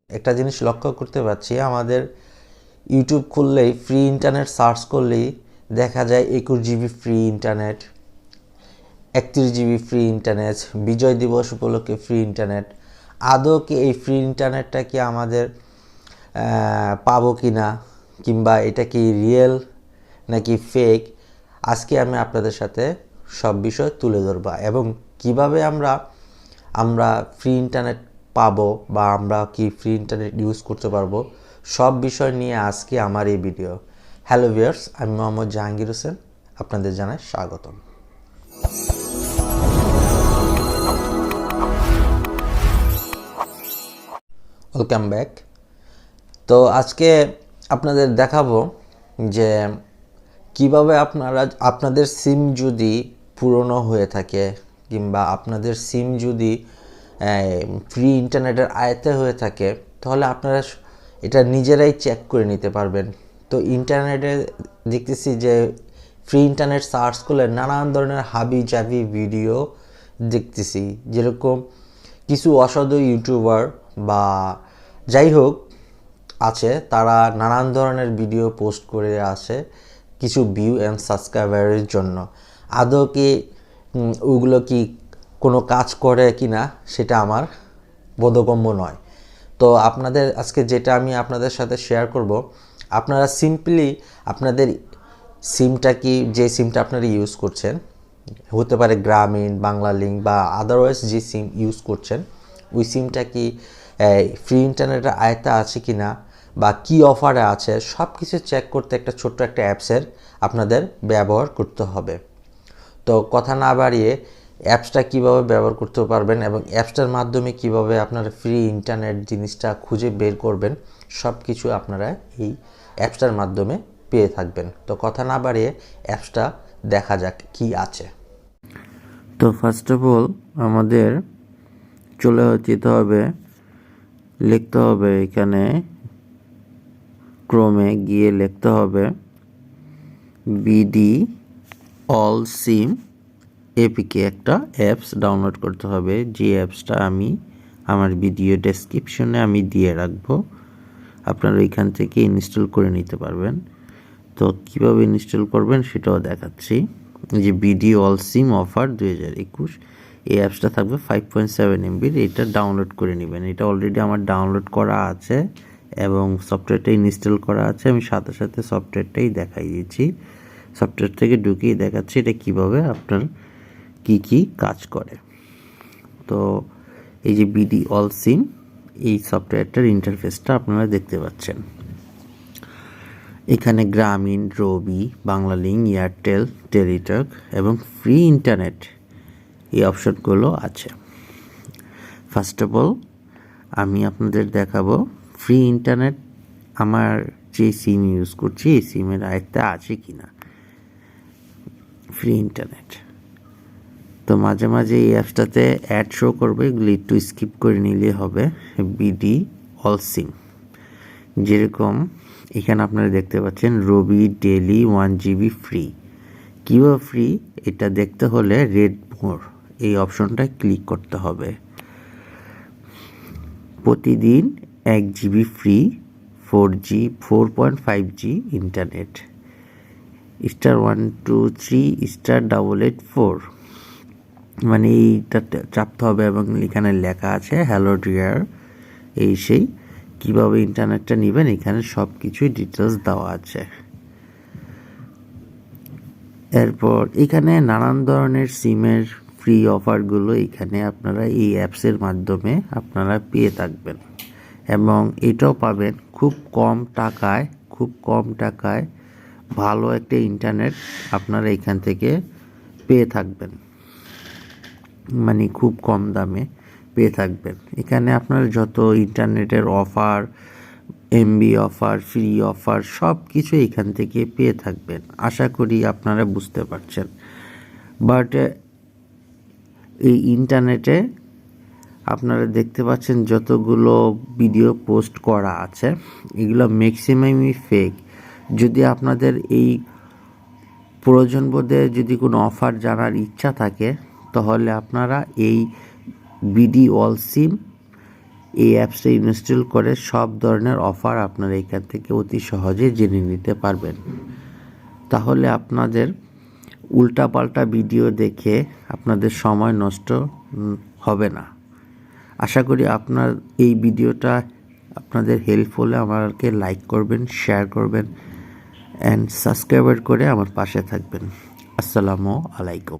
একটা জিনিস লক্ষ্য করতে পারছি, আমাদের ইউটিউব খুললেই ফ্রি ইন্টারনেট সার্চ করলেই দেখা যায় 21 GB free internet, 31 GB free internet, বিজয় দিবস উপলক্ষে ফ্রি ইন্টারনেট। আদৌ কি এই ফ্রি ইন্টারনেটটা কি আমাদের পাবো কি না, কিংবা এটা কি রিয়েল নাকি ফেক, আজকে আমি আপনাদের সাথে সব বিষয় তুলে ধরবো এবং কিভাবে আমরা ফ্রি ইন্টারনেট পাবো বা আমরা কি ফ্রি ইন্টারনেট ইউজ করতে পারবো, সব বিষয় নিয়ে আজকে আমার এই ভিডিও। হ্যালো ভিউয়ার্স, আমি মোহাম্মদ জাহাঙ্গীর হোসেন, আপনাদের জানাই স্বাগতম। Welcome back. তো আজকে আপনাদের দেখাবো যে কিভাবে আপনাদের সিম যদি পুরনো হয়ে থাকে কিংবা আপনাদের সিম যদি ফ্রি ইন্টারনেটের আয়ত্তে হয়ে থাকে, তাহলে আপনারা এটা নিজেরাই চেক করে নিতে পারবেন। তো ইন্টারনেটে দেখতেছি যে ফ্রি ইন্টারনেট সার্চ করলে নানান ধরনের হাবি জাবি ভিডিও দেখতেছি, যেরকম কিছু অসাধু ইউটিউবার বা যাই হোক আছে, তারা নানান ধরনের ভিডিও পোস্ট করে আসে কিছু ভিউ অ্যান্ড সাবস্ক্রাইবারের জন্য। আদৌ কি ওগুলো কি কোনো কাজ করে কি না সেটা আমার বোধগম্য নয়। তো আপনাদের আজকে যেটা আমি আপনাদের সাথে শেয়ার করব, আপনারা সিম্পলি আপনাদের সিমটা কি, যে সিমটা আপনারা ইউজ করছেন, হতে পারে গ্রামীণ, বাংলা লিঙ্ক বা আদারওয়াইজ যে সিম ইউজ করছেন, ওই সিমটা কি ফ্রি ইন্টারনেটের আয়ত্তে আছে কি না বা কী অফারে আছে, সব কিছু চেক করতে একটা ছোট্ট একটা অ্যাপসের আপনাদের ব্যবহার করতে হবে। তো কথা না বাড়িয়ে অ্যাপসটা কীভাবে ব্যবহার করতে পারবেন এবং অ্যাপসটার মাধ্যমে কীভাবে আপনারা ফ্রি ইন্টারনেট জিনিসটা খুঁজে বের করবেন, সব কিছু আপনারা এই অ্যাপসটার মাধ্যমে পেয়ে থাকবেন। তো কথা না বাড়িয়ে অ্যাপসটা দেখা যাক কি আছে। তো ফার্স্ট অফ অল আমাদের যেতে হবে, লিখতে হবে এখানে ক্রোমে গিয়ে লিখতে হবে বিডি অল সিম এপিকে, একটা অ্যাপস ডাউনলোড করতে হবে। যে অ্যাপসটা আমি আমার ভিডিও ডেসক্রিপশনে আমি দিয়ে রাখবো, আপনারা এখান থেকে ইনস্টল করে নিতে পারবেন। তো কীভাবে ইনস্টল করবেন সেটাও দেখাচ্ছি। যে বিডি অল সিম অফার 2021, এই অ্যাপসটা থাকবে 5.7 MB। এটা ডাউনলোড করে নেবেন। এটা অলরেডি আমার ডাউনলোড করা আছে এবং সফটওয়্যারটা ইনস্টল করা আছে। আমি সাথে সাথে সফটওয়্যারটাই দেখাই দিচ্ছি, সফটওয়্যার থেকে ঢুকিয়ে দেখাচ্ছি এটা কিভাবে আপনার কি কাজ করে। তো এই যে বিডি অল সিম, এই সফটওয়্যারটার ইন্টারফেসটা আপনারা দেখতে পাচ্ছেন। এখানে গ্রামীণ, রবি, বাংলা লিঙ্ক, এয়ারটেল, টেলিটক এবং ফ্রি ইন্টারনেট এই অপশনগুলো আছে। ফার্স্ট অফ অল আমি আপনাদের দেখাবো ফ্রি ইন্টারনেট আমার যে সিম ইউজ করছি এই সিমের আয়ত্তে আছে কি না ফ্রি ইন্টারনেট। তো মাঝে মাঝে এই অ্যাপসটাতে অ্যাড শো করবে, এগুলি একটু স্কিপ করে নিলে হবে। বিডি অল সিম, যেরকম এখানে আপনারা দেখতে পাচ্ছেন রবি ডেলি 1 GB ফ্রি। কীভাবে ফ্রি এটা দেখতে হলে রেড মোর এই অপশনটা ক্লিক করতে হবে। প্রতিদিন 1 GB free, 4G 4.5G internet, *123*884, মানে এইটা চাপতে হবে এবং এখানে লেখা আছে হ্যালো ডিয়ার, এই সেই কীভাবে ইন্টারনেটটা নেবেন এখানে সব কিছুই ডিটেলস দেওয়া আছে। এরপর এখানে নানান ধরনের সিমের ফ্রি অফারগুলো এখানে আপনারা এই অ্যাপসের মাধ্যমে আপনারা পেয়ে থাকবেন এবং এটাও পাবেন খুব কম টাকায় ভালো একটা ইন্টারনেট আপনারা এখান থেকে পেয়ে থাকবেন, মানে খুব কম দামে পেয়ে থাকবেন। এখানে আপনারা যত ইন্টারনেটের offer, MB offer, free offer সব কিছু এখান থেকে পেয়ে থাকবেন। আশা করি আপনারা বুঝতে পারছেন। বাট এই ইন্টারনেটে আপনারা দেখতে পাচ্ছেন যতগুলো ভিডিও পোস্ট করা আছে এগুলো ম্যাক্সিমামই ফেক। যদি আপনাদের এই প্রয়োজন বোধে যদি কোনো অফার জানার ইচ্ছা থাকে তাহলে আপনারা এই বিডি অল সিম এই অ্যাপসটা ইনস্টল করে সব ধরনের অফার আপনারা এখান থেকে অতি সহজে জেনে নিতে পারবেন। তাহলে আপনাদের উল্টাপাল্টা ভিডিও দেখে আপনাদের সময় নষ্ট হবে না। আশা করি আপনার এই ভিডিওটা আপনাদের হেল্প হলে আমাকে লাইক করবেন, শেয়ার করবেন অ্যান্ড সাবস্ক্রাইব করে আমার পাশে থাকবেন। আসসালামু আলাইকুম।